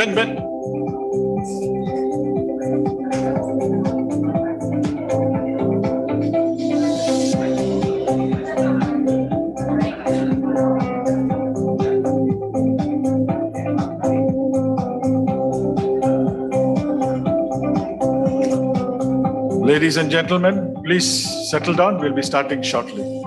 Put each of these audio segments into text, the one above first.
Ben. Ladies and gentlemen, please settle down. We'll be starting shortly.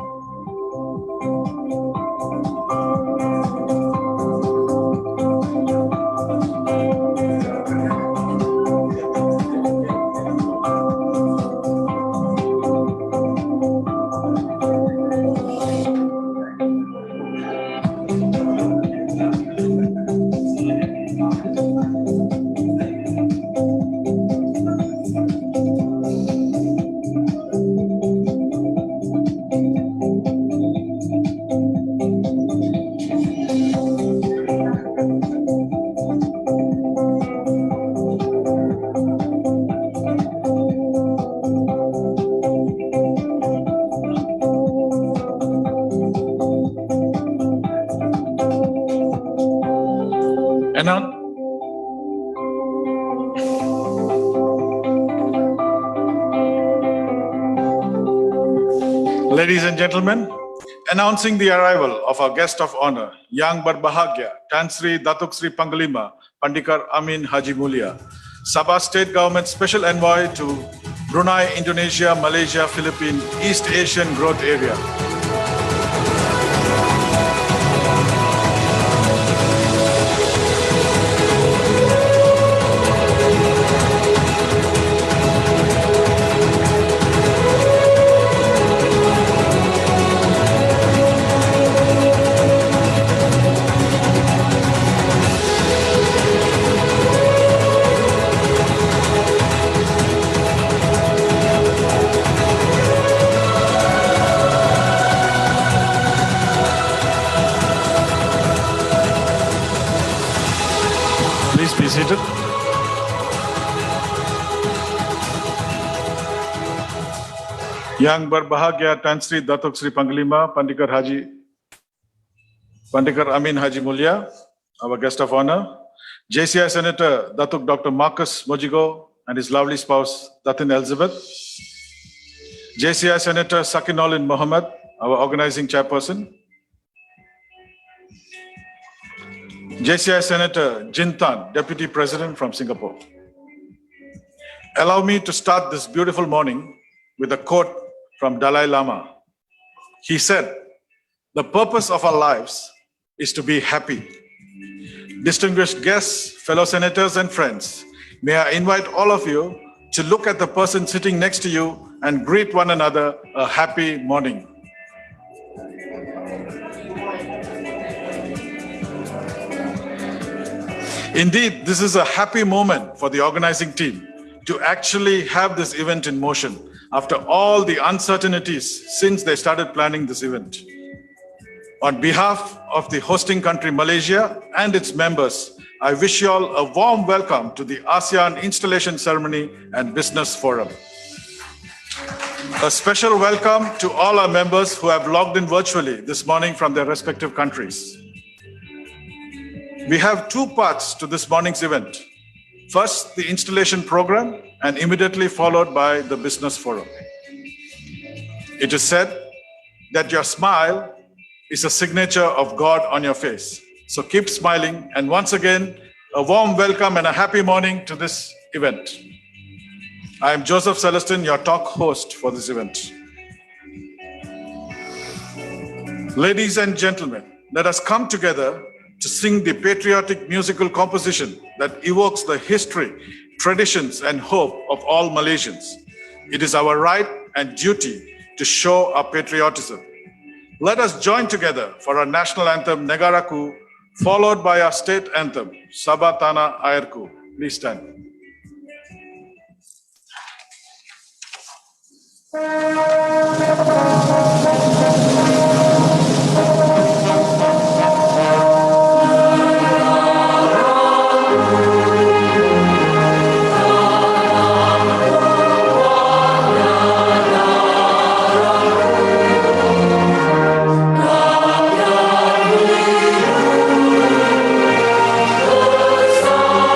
Ladies and gentlemen, announcing the arrival of our guest of honor, Yang Berbahagya, Tan Sri Datuk Sri Panglima, Pandikar Amin Haji Mulia, Sabah State Government Special Envoy to Brunei, Indonesia, Malaysia, Philippines, East Asian Growth Area. Be seated. Yang Berbahagya Tan Sri Datuk Sri Panglima Pandikar Amin Haji Mulia, our guest of honor, JCI Senator Datuk Dr. Marcus Mojugoh and his lovely spouse Datin Elizabeth, JCI Senator Sakinolin Mohammed, our organizing chairperson, JCI Senator Jin Tan, Deputy President from Singapore. Allow me to start this beautiful morning with a quote from Dalai Lama. He said, "The purpose of our lives is to be happy." Distinguished guests, fellow senators and friends, may I invite all of you to look at the person sitting next to you and greet one another a happy morning. Indeed, this is a happy moment for the organizing team to actually have this event in motion after all the uncertainties since they started planning this event. On behalf of the hosting country Malaysia and its members, I wish you all a warm welcome to the ASEAN Installation Ceremony and Business Forum. A special welcome to all our members who have logged in virtually this morning from their respective countries. We have two parts to this morning's event. First, the installation program, and immediately followed by the business forum. It is said that your smile is a signature of God on your face. So keep smiling, and once again, a warm welcome and a happy morning to this event. I am Joseph Celestin, your talk host for this event. Ladies and gentlemen, let us come together to sing the patriotic musical composition that evokes the history, traditions, and hope of all Malaysians. It is our right and duty to show our patriotism. Let us join together for our national anthem, Negaraku, followed by our state anthem, Sabah Tanah Airku. Please stand. Song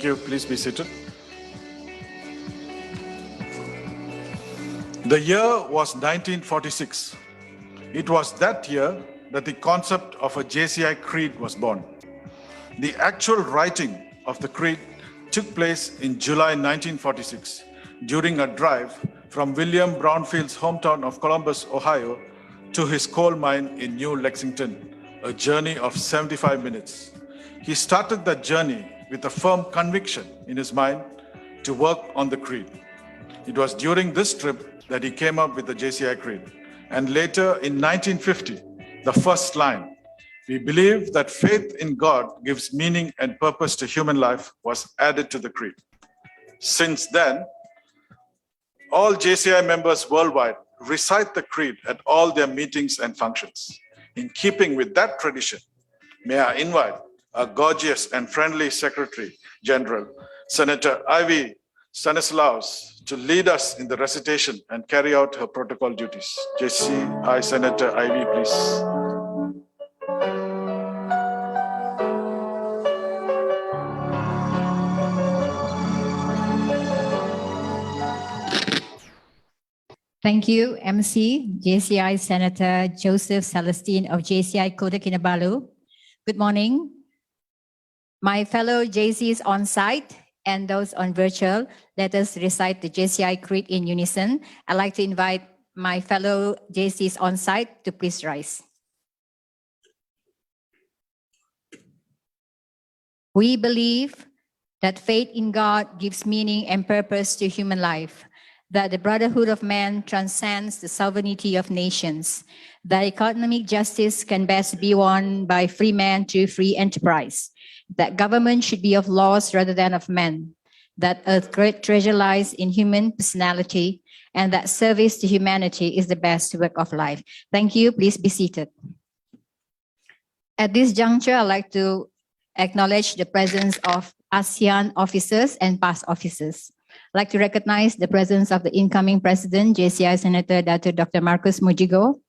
Thank you. Please be seated. The year was 1946. It was that year that the concept of a JCI creed was born. The actual writing of the creed took place in July 1946 during a drive from William Brownfield's hometown of Columbus, Ohio, to his coal mine in New Lexington, a journey of 75 minutes. He started that journey with a firm conviction in his mind to work on the creed. It was during this trip that he came up with the JCI creed. And later in 1950, the first line, "We believe that faith in God gives meaning and purpose to human life," was added to the creed. Since then, all JCI members worldwide recite the creed at all their meetings and functions. In keeping with that tradition, may I invite our gorgeous and friendly Secretary General, Senator Ivy Stanislaus, to lead us in the recitation and carry out her protocol duties. JCI Senator Ivy, please. Thank you, MC, JCI Senator Joseph Celestine of JCI Kota Kinabalu. Good morning. My fellow JCs on site and those on virtual, let us recite the JCI Creed in unison. I'd like to invite my fellow JCs on site to please rise. We believe that faith in God gives meaning and purpose to human life, that the brotherhood of man transcends the sovereignty of nations, that economic justice can best be won by free man through free enterprise, that government should be of laws rather than of men, that a great treasure lies in human personality, and that service to humanity is the best work of life. Thank you. Please be seated. At this juncture, I'd like to acknowledge the presence of ASEAN officers and past officers. I'd like to recognize the presence of the incoming President, JCI Senator Dr. Marcus Mojugoh,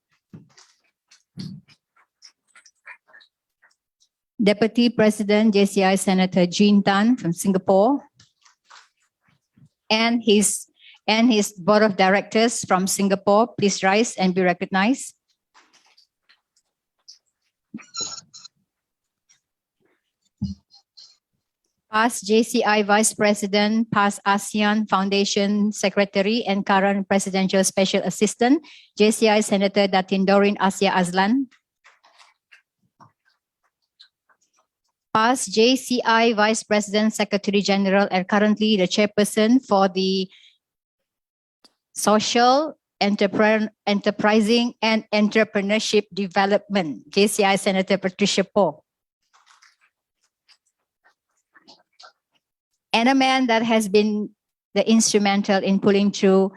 Deputy President, JCI Senator Jean Tan from Singapore, and his Board of Directors from Singapore. Please rise and be recognized. Past JCI Vice President, past ASEAN Foundation Secretary, and current Presidential Special Assistant, JCI Senator Datin Dorin Asia Azlan. Past JCI Vice President, Secretary General, and currently the Chairperson for the Social, Enterprising, and Entrepreneurship Development, JCI Senator Patricia Poh. And a man that has been the instrumental in pulling through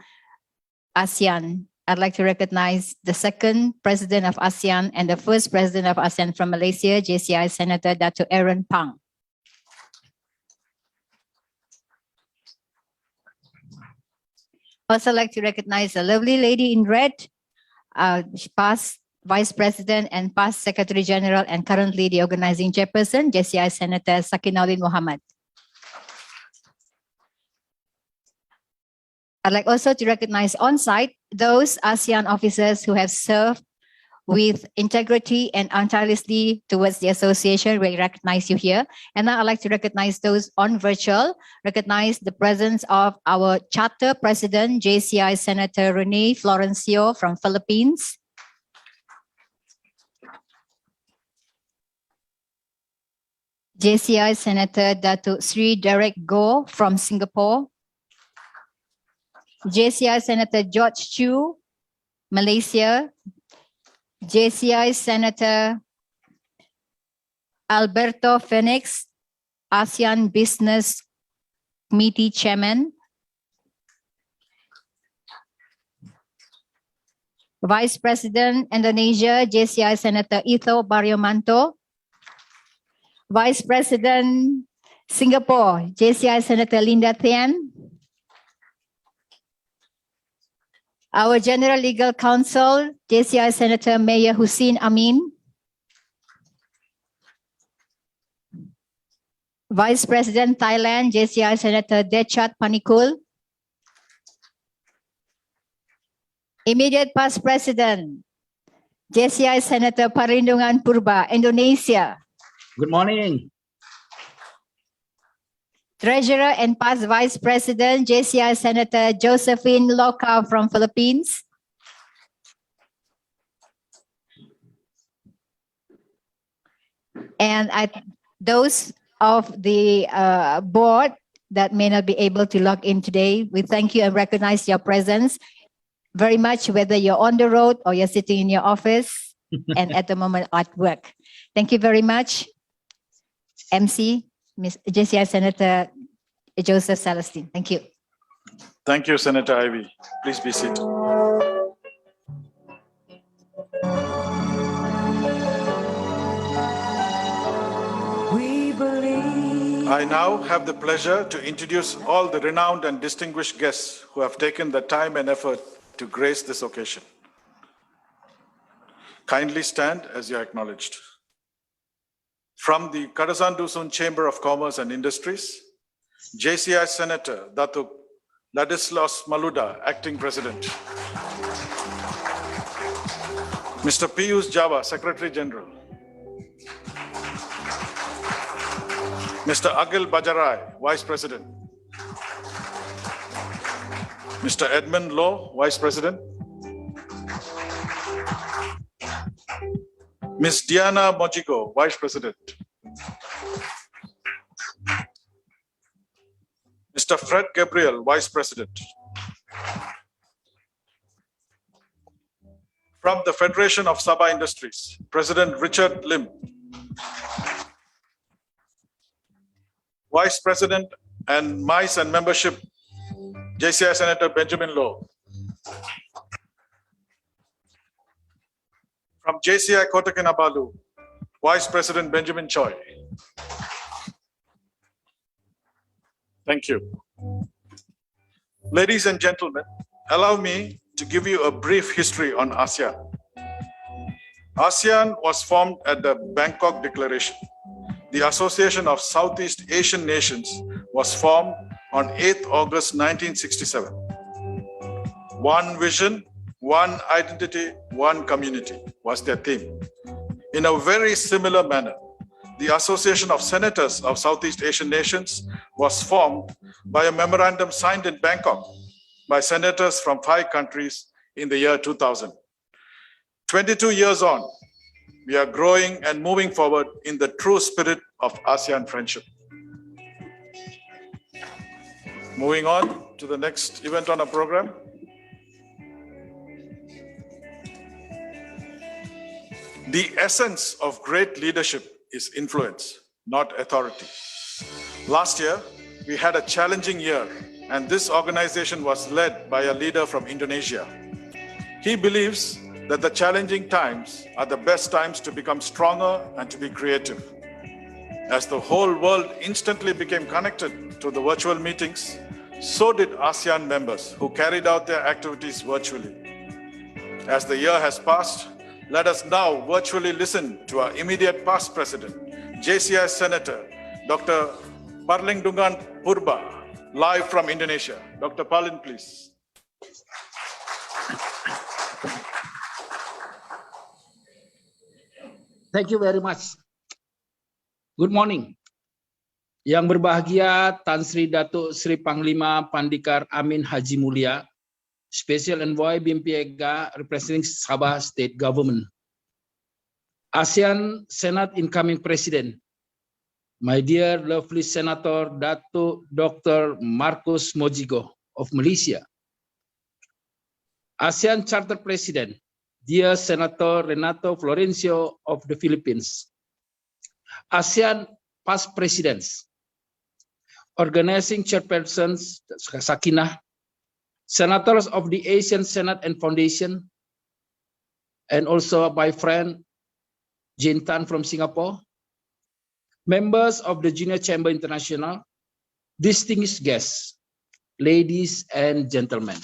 ASEAN. I'd like to recognize the second president of ASEAN and the first president of ASEAN from Malaysia, JCI Senator Dato' Aaron Pang. Also like to recognize a lovely lady in red, past Vice President and past Secretary General and currently the organizing chairperson, JCI Senator Sakinauddin Mohamad. I'd like also to recognize on-site those ASEAN officers who have served with integrity and tirelessly towards the association. We recognize you here. And now I'd like to recognize those on virtual, recognize the presence of our Charter President, JCI Senator Rene Florencio from Philippines. JCI Senator Datuk Sri Derek Goh from Singapore. JCI Senator George Chu, Malaysia. JCI Senator Alberto Phoenix, ASEAN Business Committee Chairman. Vice President Indonesia, JCI Senator Ito Baryomanto. Vice President Singapore, JCI Senator Linda Thian. Our General Legal Counsel, JCI Senator Mayor Hussein Amin. Vice President Thailand, JCI Senator Dechat Panikul. Immediate past President, JCI Senator Perlindungan Purba, Indonesia. Good morning. Treasurer and past Vice President, JCI Senator Josephine Loka from Philippines. And those of the board that may not be able to log in today, we thank you and recognize your presence very much, whether you're on the road or you're sitting in your office and at the moment at work. Thank you very much, MC, Ms. JCI Senator Joseph Celestine. Thank you. Thank you, Senator Ivy. Please be seated. I now have the pleasure to introduce all the renowned and distinguished guests who have taken the time and effort to grace this occasion. Kindly stand as you are acknowledged. From the Kadasan Dusun Chamber of Commerce and Industries, JCI Senator Datuk Ladislaus Maluda, Acting President. Mr. Piyush Java, Secretary General. Mr. Agil Bajarai, Vice President. Mr. Edmund Loh, Vice President. Ms. Diana Mojugoh, Vice President. Mr. Fred Gabriel, Vice President. From the Federation of Sabah Industries, President Richard Lim. Vice President and MICE and Membership, JCI Senator Benjamin Loh. From JCI Kota Kinabalu, Vice President Benjamin Choi. Thank you. Ladies and gentlemen, allow me to give you a brief history on ASEAN. ASEAN was formed at the Bangkok Declaration. The Association of Southeast Asian Nations was formed on 8th August 1967. One vision, one identity, one community was their theme. In a very similar manner, the Association of Senators of Southeast Asian Nations was formed by a memorandum signed in Bangkok by senators from 5 countries in the year 2000. 22 years on, we are growing and moving forward in the true spirit of ASEAN friendship. Moving on to the next event on our program. The essence of great leadership is influence, not authority. Last year, we had a challenging year, and this organization was led by a leader from Indonesia. He believes that the challenging times are the best times to become stronger and to be creative. As the whole world instantly became connected to the virtual meetings, so did ASEAN members who carried out their activities virtually. As the year has passed, let us now virtually listen to our immediate past president, JCI Senator Dr. Perlindungan Purba, live from Indonesia. Dr. Palin, please. Thank you very much. Good morning. Yang berbahagia Tan Sri Datuk Sri Panglima Pandikar Amin Haji Mulia, Special Envoy BIMP-EAGA representing Sabah State Government. ASEAN Senate Incoming President, my dear lovely Senator Datuk Dr. Marcus Mojugoh of Malaysia. ASEAN Charter President, dear Senator Renato Florencio of the Philippines. ASEAN past presidents, organizing chairpersons Sakinah, senators of the Asian Senate and Foundation, and also my friend Jane Tan from Singapore, members of the Junior Chamber International, distinguished guests, ladies and gentlemen.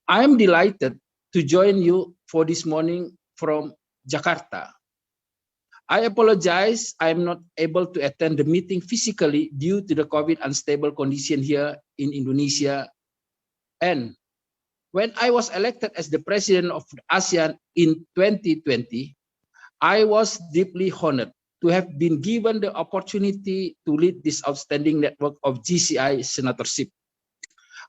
I am delighted to join you for this morning from Jakarta. I apologize, I am not able to attend the meeting physically due to the COVID unstable condition here in Indonesia. And when I was elected as the president of ASEAN in 2020, I was deeply honored to have been given the opportunity to lead this outstanding network of GCI senatorship.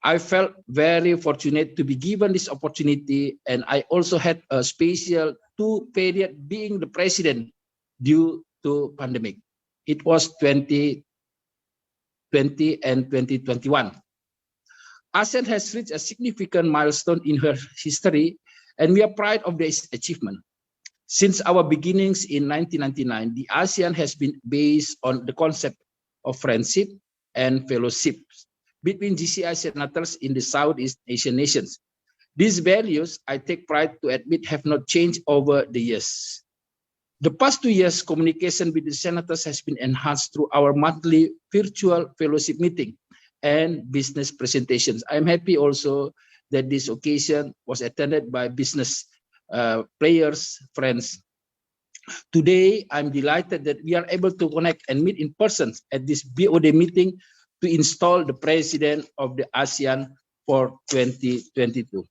I felt very fortunate to be given this opportunity, and I also had a special 2 period being the president due to pandemic. It was 2020 and 2021. ASEAN has reached a significant milestone in her history, and we are proud of this achievement. Since our beginnings in 1999, the ASEAN has been based on the concept of friendship and fellowship between GCI senators in the Southeast Asian nations. These values, I take pride to admit, have not changed over the years. The past 2 years, communication with the senators has been enhanced through our monthly virtual fellowship meeting and business presentations. I'm happy also that this occasion was attended by business players, friends. Today, I'm delighted that we are able to connect and meet in person at this BOD meeting to install the president of the ASEAN for 2022.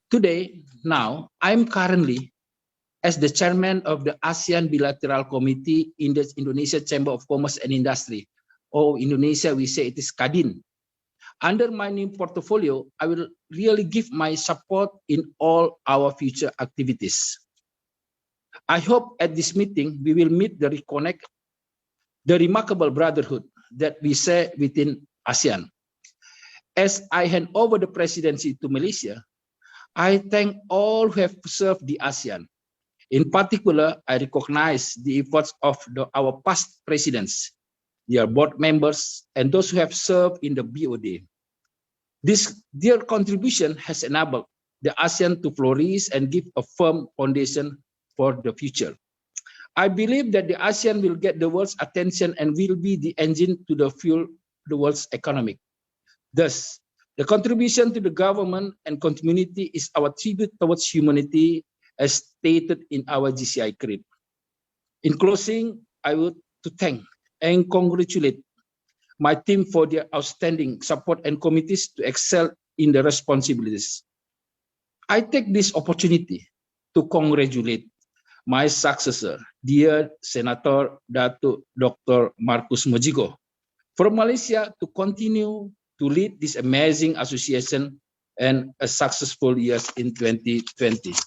Today, now, I'm currently as the chairman of the ASEAN Bilateral Committee in the Indonesia Chamber of Commerce and Industry, or Indonesia, we say it is KADIN. Under my new portfolio, I will really give my support in all our future activities. I hope at this meeting, we will meet the reconnect, the remarkable brotherhood that we share within ASEAN. As I hand over the presidency to Malaysia, I thank all who have served the ASEAN. In particular, I recognize the efforts of our past presidents, their board members, and those who have served in the BOD. Their contribution has enabled the ASEAN to flourish and give a firm foundation for the future. I believe that the ASEAN will get the world's attention and will be the engine to fuel the world's economy. Thus, the contribution to the government and community is our tribute towards humanity, as stated in our GCI creed. In closing, I would to thank and congratulate my team for their outstanding support and committees to excel in the responsibilities. I take this opportunity to congratulate my successor, dear Senator Datuk Dr. Marcus Mojugoh, from Malaysia to continue to lead this amazing association and a successful years in 2020.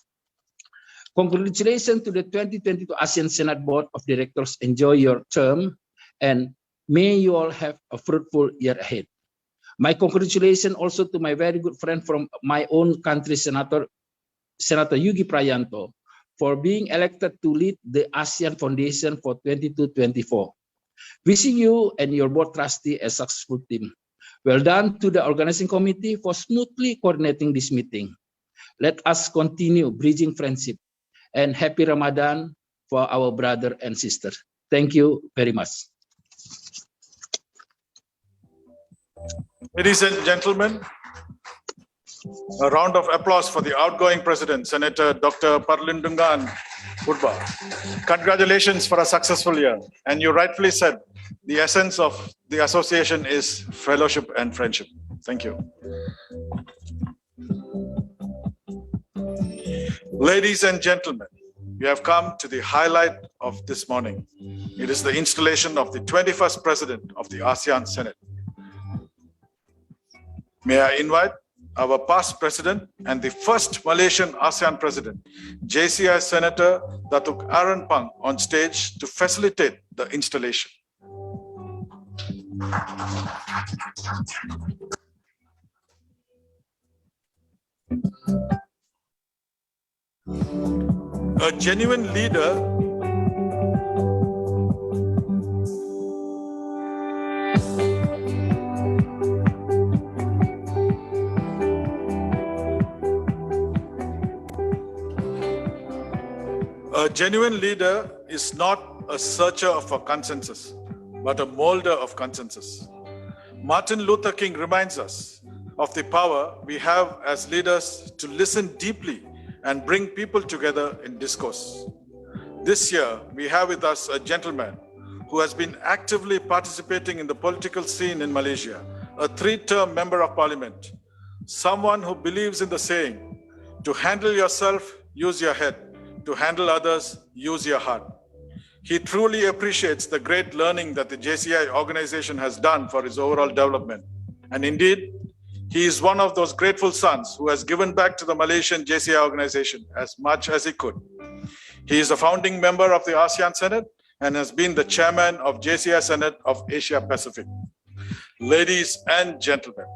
Congratulations to the 2022 ASEAN Senate Board of Directors. Enjoy your term and may you all have a fruitful year ahead. My congratulations also to my very good friend from my own country, Senator Yugi Prayanto, for being elected to lead the ASEAN Foundation for 22-24. Wishing you and your board trustee a successful team. Well done to the organizing committee for smoothly coordinating this meeting. Let us continue bridging friendship, and happy Ramadan for our brother and sister. Thank you very much. Ladies and gentlemen, a round of applause for the outgoing president, Senator Dr. Parlindungan Purba. Congratulations for a successful year. And you rightfully said, the essence of the association is fellowship and friendship. Thank you. Ladies and gentlemen, we have come to the highlight of this morning. It is the installation of the 21st president of the ASEAN Senate. May I invite our past president and the first Malaysian ASEAN president, JCI Senator Datuk Aaron Pang, on stage to facilitate the installation. A genuine leader is not a searcher for consensus, but a molder of consensus. Martin Luther King reminds us of the power we have as leaders to listen deeply and bring people together in discourse. This year, we have with us a gentleman who has been actively participating in the political scene in Malaysia, a 3-term member of parliament, someone who believes in the saying, to handle yourself, use your head, to handle others, use your heart. He truly appreciates the great learning that the JCI organization has done for his overall development. And indeed, he is one of those grateful sons who has given back to the Malaysian JCI organization as much as he could. He is a founding member of the ASEAN Senate and has been the chairman of JCI Senate of Asia Pacific. Ladies and gentlemen,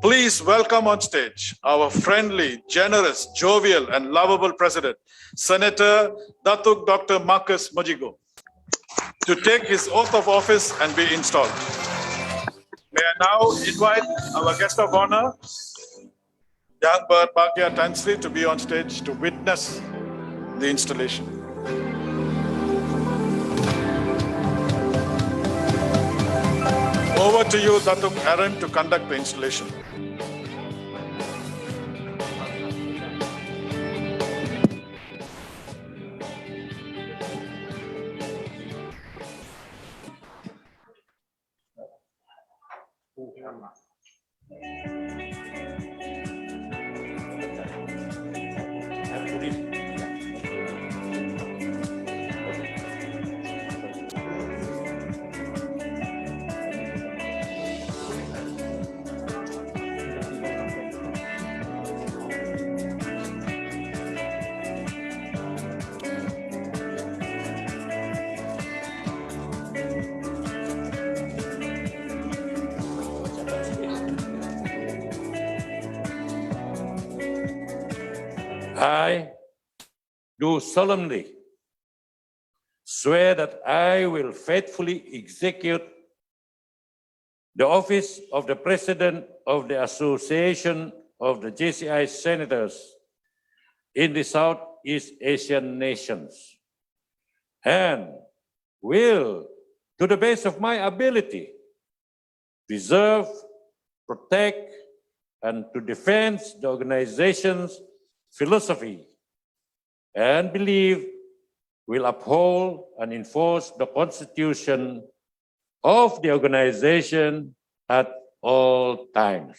please welcome on stage our friendly, generous, jovial, and lovable president, Senator Datuk Dr. Marcus Mojugoh, to take his oath of office and be installed. May I now invite our guest of honor, Yang Berbahagia Tan Sri, to be on stage to witness the installation. Over to you, Datuk Aaron, to conduct the installation. I do solemnly swear that I will faithfully execute the office of the President of the Association of the JCI Senators in the Southeast Asian nations, and will, to the best of my ability, preserve, protect, and to defend the organization's philosophy and belief, will uphold and enforce the Constitution of the organization at all times.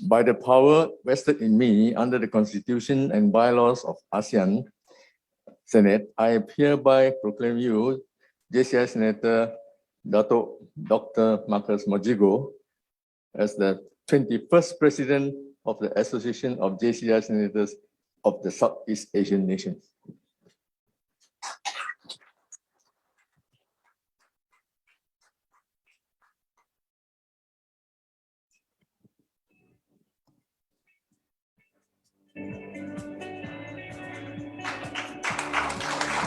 By the power vested in me under the Constitution and bylaws of ASEAN Senate, I hereby proclaim you JCI Senator Dr. Marcus Mojugoh as the 21st President of the Association of JCI Senators of the Southeast Asian nations.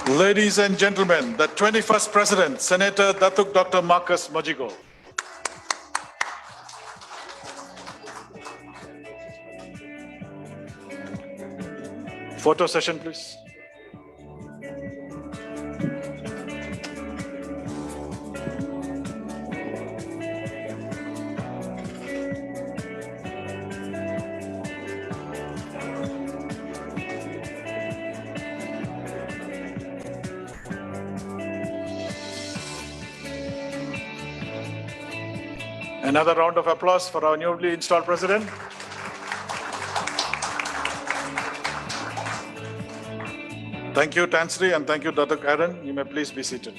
Ladies and gentlemen, the 21st President, Senator Datuk Dr. Marcus Mojugoh. Photo session, please. Another round of applause for our newly installed president. Thank you, Tan Sri, and thank you, Datuk Aaron. You may please be seated.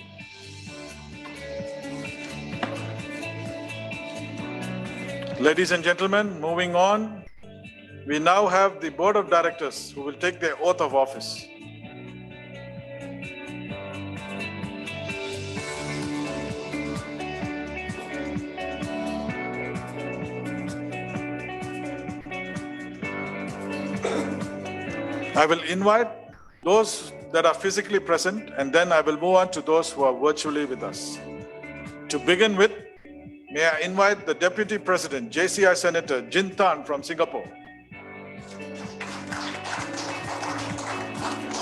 Ladies and gentlemen, moving on, we now have the board of directors who will take their oath of office. I will invite those that are physically present, and then I will move on to those who are virtually with us. To begin with, may I invite the Deputy President, JCI Senator Jin Tan from Singapore.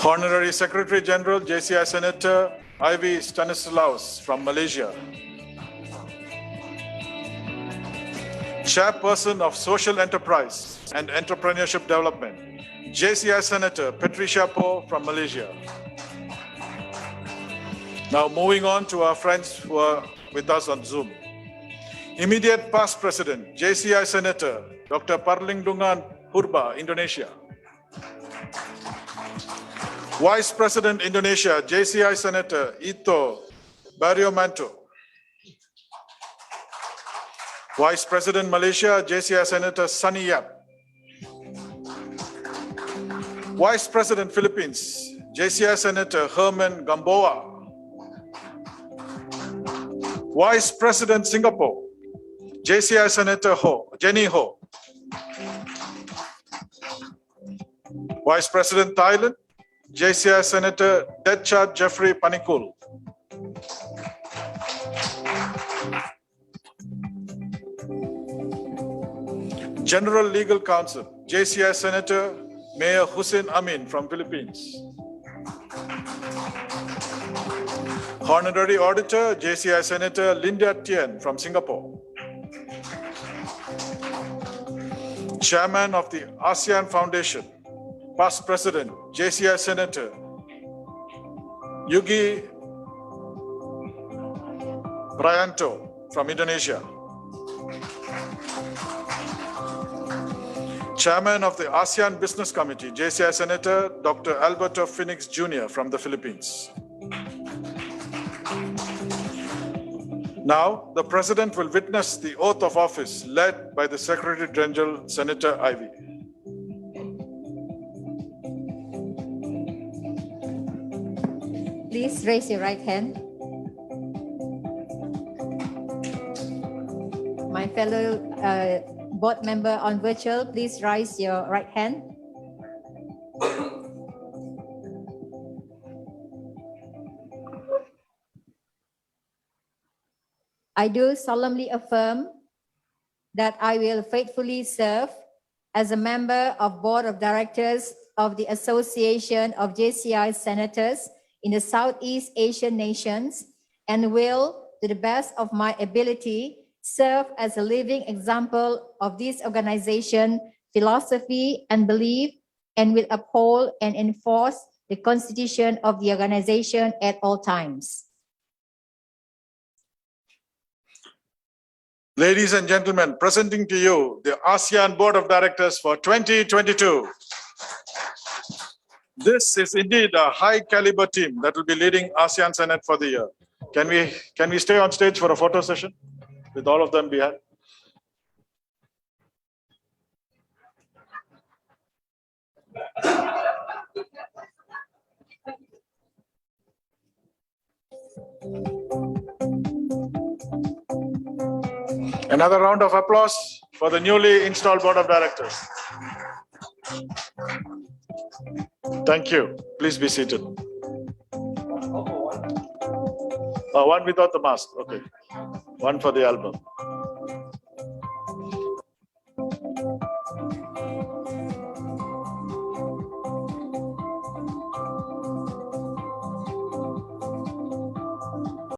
Honorary Secretary General, JCI Senator Ivy Stanislaus from Malaysia. Chairperson of Social Enterprise and Entrepreneurship Development, JCI Senator Patricia Poh from Malaysia. Now moving on to our friends who are with us on Zoom. Immediate past President, JCI Senator Dr. Parlingdungan Purba, Indonesia. Vice President Indonesia, JCI Senator Ito Barriomanto. Vice President Malaysia, JCI Senator Sunny Yap. Vice President Philippines, JCI Senator Herman Gamboa. Vice President Singapore, JCI Senator Jenny Ho. Vice President Thailand, JCI Senator Detchard Jeffrey Panikul. General Legal Counsel, JCI Senator Mayor Hussein Amin from Philippines. Honorary Auditor, JCI Senator Linda Tien from Singapore. Chairman of the ASEAN Foundation, past President, JCI Senator Yugi Prayanto from Indonesia. Chairman of the ASEAN Business Committee, JCI Senator Dr. Alberto Phoenix Jr. from the Philippines. Now, the President will witness the oath of office led by the Secretary General, Senator Ivy. Please raise your right hand. My fellow board member on virtual, please raise your right hand. I do solemnly affirm that I will faithfully serve as a member of Board of Directors of the Association of JCI Senators in the Southeast Asian nations and will, to the best of my ability, serve as a living example of this organization, philosophy and belief, and will uphold and enforce the constitution of the organization at all times. Ladies and gentlemen, presenting to you the ASEAN Board of Directors for 2022. This is indeed a high caliber team that will be leading ASEAN Senate for the year. Can we stay on stage for a photo session with all of them behind? Another round of applause for the newly installed Board of Directors. Thank you. Please be seated. One without the mask. Okay. One for the album.